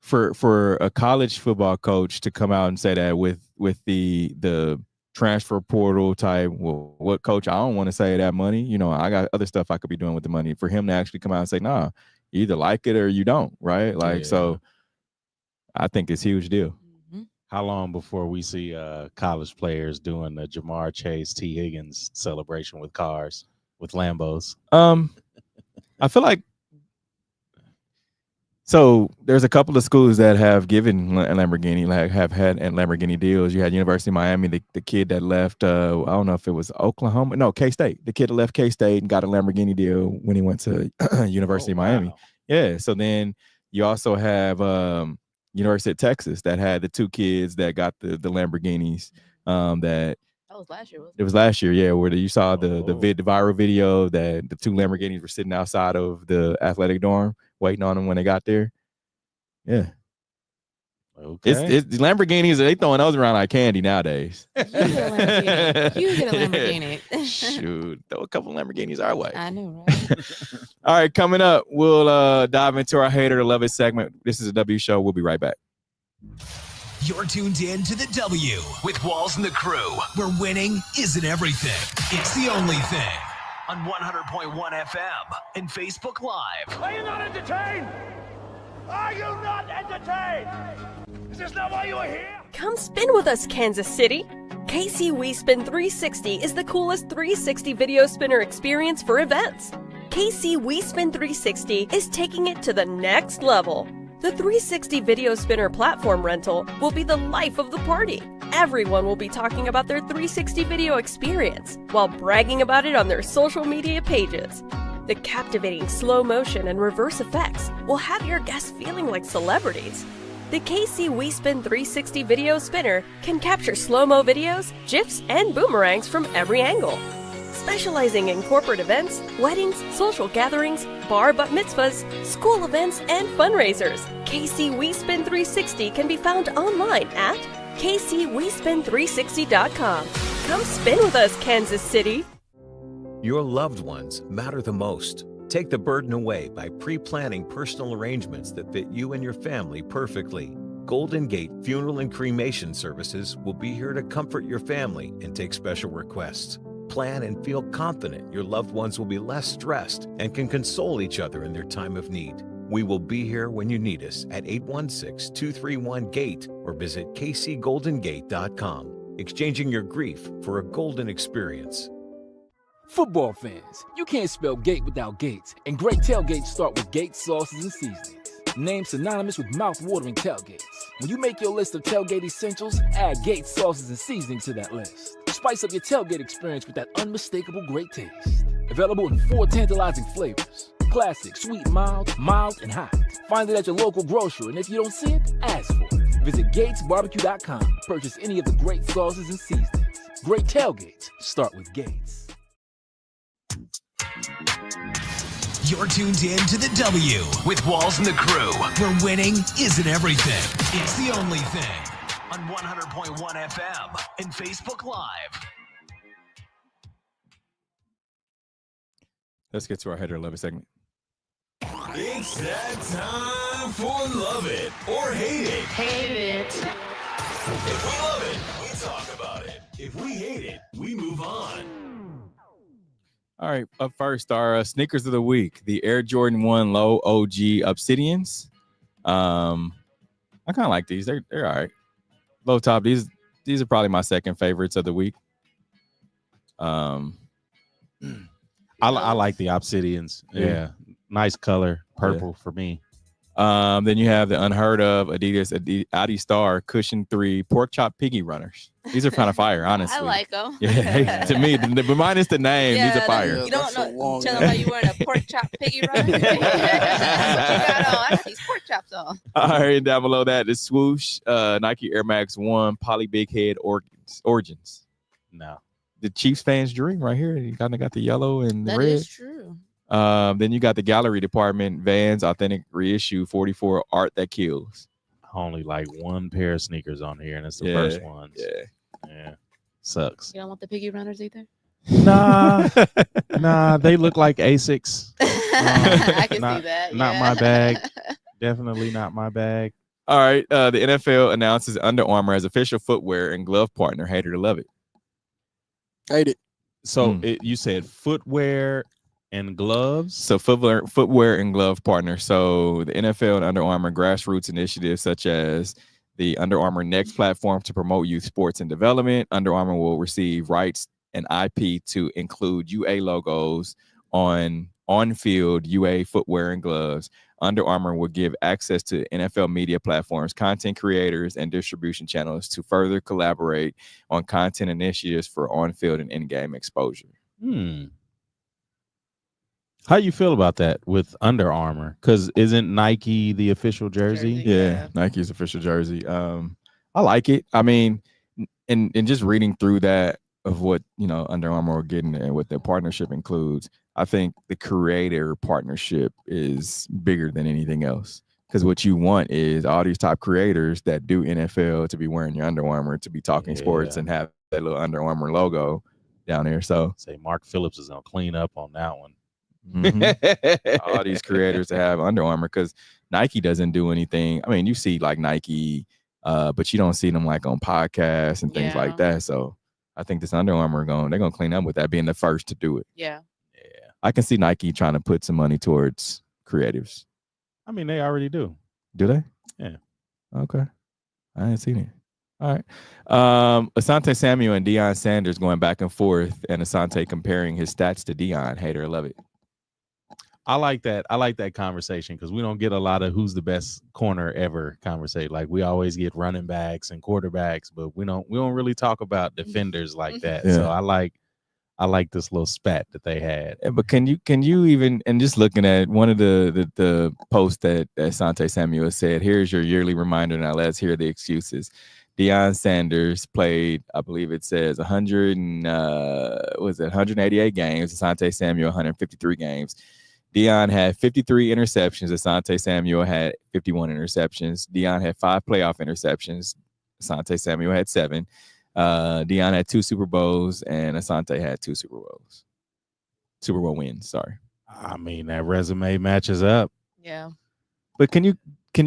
for a college football coach to come out and say that with the transfer portal type, well, what coach, I don't want to say that money, I got other stuff I could be doing with the money. For him to actually come out and say, nah, you either like it or you don't, right? Like, so I think it's a huge deal. How long before we see college players doing the Jamar Chase, T. Higgins celebration with cars, with Lambos? I feel like So there's a couple of schools that have given a Lamborghini, like have had Lamborghini deals. You had University of Miami, the kid that left, I don't know if it was Oklahoma, no, K-State. The kid that left K-State and got a Lamborghini deal when he went to University of Miami. Wow. Yeah. So then you also have University of Texas that had the two kids that got the Lamborghinis. That was last year. It was last year, yeah, where you saw the viral video that the two Lamborghinis were sitting outside of the athletic dorm waiting on them when they got there. Yeah. Okay. It's Lamborghinis, they throwing those around like candy nowadays. You get a Lamborghini. Shoot, throw a couple Lamborghinis our way. I know, right? All right, coming up, we'll dive into our Hater to Love It segment. This is a W show. We'll be right back. You're tuned in to the W with Walls and the Crew, where winning isn't everything. It's the only thing. On 100.1 FM and Facebook Live. Are you not entertained? Are you not entertained? Is this not why you are here? Come spin with us, Kansas City. KC We Spin 360 is the coolest 360 video spinner experience for events. KC We Spin 360 is taking it to the next level. The 360 video spinner platform rental will be the life of the party. Everyone will be talking about their 360 video experience while bragging about it on their social media pages. The captivating slow motion and reverse effects will have your guests feeling like celebrities. The KC We Spin 360 video spinner can capture slow-mo videos, GIFs, and boomerangs from every angle. Specializing in corporate events, weddings, social gatherings, bar bat mitzvahs, school events, and fundraisers, KC We Spin 360 can be found online at kcwespin360.com. Come spin with us, Kansas City. Your loved ones matter the most. Take the burden away by pre-planning personal arrangements that fit you and your family perfectly. Golden Gate Funeral and Cremation Services will be here to comfort your family and take special requests. Plan and feel confident your loved ones will be less stressed and can console each other in their time of need. We will be here when you need us at 816-231-GATE or visit kcgoldengate.com. Exchanging your grief for a golden experience. Football fans, you can't spell gate without Gates, and great tailgates start with Gates sauces and seasonings. Named synonymous with mouth-watering tailgates. When you make your list of tailgate essentials, add Gates sauces and seasonings to that list. Spice up your tailgate experience with that unmistakable great taste. Available in 4 tantalizing flavors. Classic, sweet, mild, and hot. Find it at your local grocer, and if you don't see it, ask for it. Visit GatesBarbecue.com to purchase any of the great sauces and seasonings. Great tailgates start with Gates. You're tuned in to the W with Walls and the Crew, where winning isn't everything. It's the only thing. On 100.1 FM and Facebook Live. Let's get to our Hater to Love It segment. It's that time for Love It or Hate It. Hate it. If we love it, we talk about it. If we hate it, we move on. All right, up first, our sneakers of the week, the Air Jordan 1 Low OG Obsidians. I kind of like these. They're all right. Low top. These are probably my second favorites of the week. I like the Obsidians. Yeah. Nice color. Purple for me. Then you have the unheard of Adidas Adi Star Cushion 3 Pork Chop Piggy Runners. These are kind of fire, honestly. I like them. Yeah, to me, but minus the name, these are fire. You don't know. Tell them how you wearing a pork chop piggy runner. That's what you got on. I got these pork chops on. All right, down below that, the swoosh Nike Air Max 1 Poly Big Head Origins. No. The Chiefs fans' dream right here. You kind of got the yellow and the red. That is true. Then you got the gallery department, Vans Authentic Reissue 44 Art That Kills. Only like one pair of sneakers on here, and it's the first ones. Yeah. Sucks. You don't want the piggy runners either? Nah, they look like Asics. I can see that. Not my bag. Definitely not my bag. All right. The NFL announces Under Armour as official footwear and glove partner. Hater to love it. Hate it. So you said footwear and gloves? So footwear and glove partner. So the NFL and Under Armour grassroots initiatives such as the Under Armour Next platform to promote youth sports and development. Under Armour will receive rights and IP to include UA logos on-field UA footwear and gloves. Under Armour will give access to NFL media platforms, content creators, and distribution channels to further collaborate on content initiatives for on-field and in-game exposure. How you feel about that with Under Armour? Because isn't Nike the official jersey? Yeah, Nike's official jersey. I like it. I mean, and just reading through that of what, you know, Under Armour are getting and what their partnership includes, I think the creator partnership is bigger than anything else. Because what you want is all these top creators that do NFL to be wearing your Under Armour, to be talking sports and have that little Under Armour logo down there. So say Mark Phillips is gonna clean up on that one. All these creators that have Under Armour, because Nike doesn't do anything. I mean, you see like Nike, but you don't see them like on podcasts and things like that. So I think this Under Armour they're gonna clean up with that, being the first to do it. Yeah. I can see Nike trying to put some money towards creatives. I mean, they already do. Do they? Yeah. Okay. I ain't seen it. All right. Asante Samuel and Deion Sanders going back and forth, and Asante comparing his stats to Deion. Hate or love it. I like that. I like that conversation because we don't get a lot of who's the best corner ever conversation. Like we always get running backs and quarterbacks, but we don't really talk about defenders like that. Yeah. So I like this little spat that they had. But can you even, and just looking at one of the posts that Asante Samuel said, here's your yearly reminder. Now let's hear the excuses. Deion Sanders played, I believe it says 188 games. Asante Samuel 153 games. Deion had 53 interceptions. Asante Samuel had 51 interceptions. Deion had 5 playoff interceptions. Asante Samuel had 7. Deion had 2 Super Bowls, and Asante had 2 Super Bowl wins. Sorry. I mean, that resume matches up. Yeah. But can you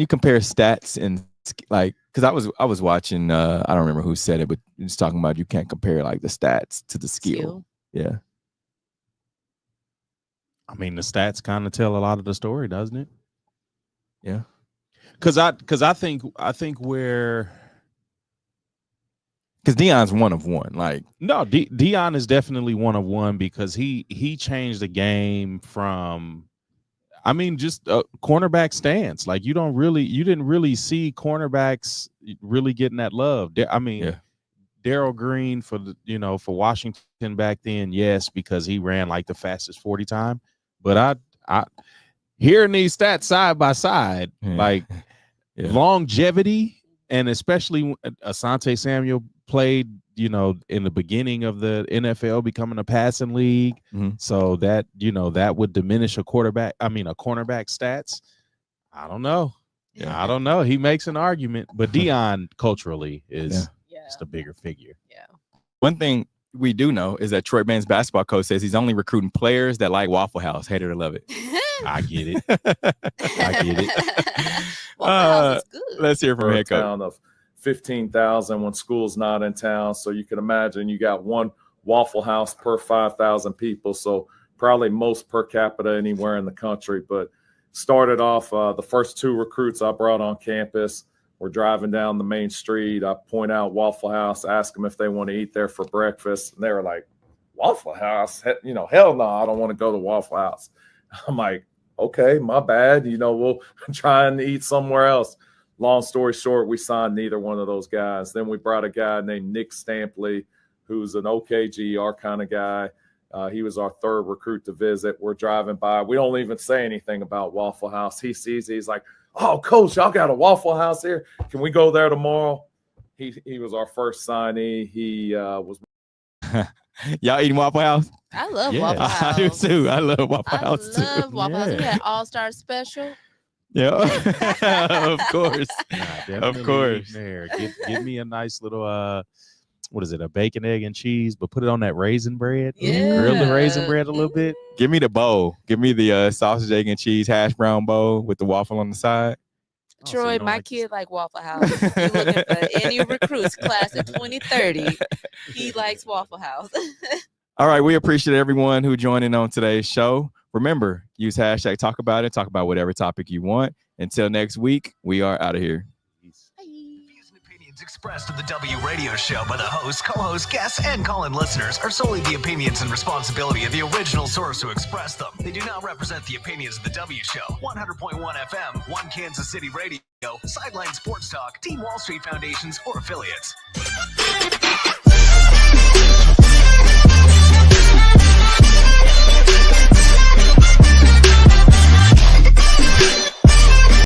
compare stats and like, because I was watching, I don't remember who said it, but it's talking about you can't compare like the stats to the skill. Yeah. I mean, the stats kind of tell a lot of the story, doesn't it? Yeah. Because I think where. Because Deion's one of one. Like, no, Deion is definitely one of one because he changed the game from, I mean, just a cornerback stance. Like you didn't really see cornerbacks really getting that love. I mean, Darryl Green for Washington back then, yes, because he ran like the fastest 40 time. But I hearing these stats side by side, like longevity, and especially Asante Samuel played, in the beginning of the NFL becoming a passing league. So that, that would diminish a cornerback stats. I don't know. Yeah. I don't know. He makes an argument, but Deion culturally is just a bigger figure. Yeah. One thing we do know is that Troy Bain's basketball coach says he's only recruiting players that like Waffle House. Hate it or love it. I get it. I get it. Waffle House is good. Let's hear from head coach. Town of 15,000 when school's not in town. So you can imagine you got one Waffle House per 5,000 people. So probably most per capita anywhere in the country. But started off the first 2 recruits I brought on campus. We're driving down the main street. I point out Waffle House, ask them if they want to eat there for breakfast. And they were like, Waffle House? Hell no, I don't want to go to Waffle House. I'm like, okay, my bad. We'll try and eat somewhere else. Long story short, we signed neither one of those guys. Then we brought a guy named Nick Stampley, who's an OKG, our kind of guy. He was our 3rd recruit to visit. We're driving by. We don't even say anything about Waffle House. He sees, he's like, oh, coach, y'all got a Waffle House here. Can we go there tomorrow? He was our first signee. He was. Y'all eating Waffle House? I love Waffle House. I do too. I love Waffle House too. I love Waffle House. We had All-Star Special. Yeah, of course. Of course. There. Give me a nice little what is it? A bacon, egg, and cheese, but put it on that raisin bread. Yeah. Grill the raisin bread a little bit. Give me the bowl. Give me the sausage, egg, and cheese hash brown bowl with the waffle on the side. Troy, my kid like Waffle House. If you're looking for any recruits, class of 2030, he likes Waffle House. All right, we appreciate everyone who joined in on today's show. Remember, use hashtag talk about it. Talk about whatever topic you want. Until next week, we are out of here. Expressed of the W Radio Show by the hosts, co-hosts, guests, and call-in listeners are solely the opinions and responsibility of the original source who expressed them. They do not represent the opinions of the W Show, 100.1 FM, One Kansas City Radio, Sideline Sports Talk, Team Wall Street Foundations, or affiliates.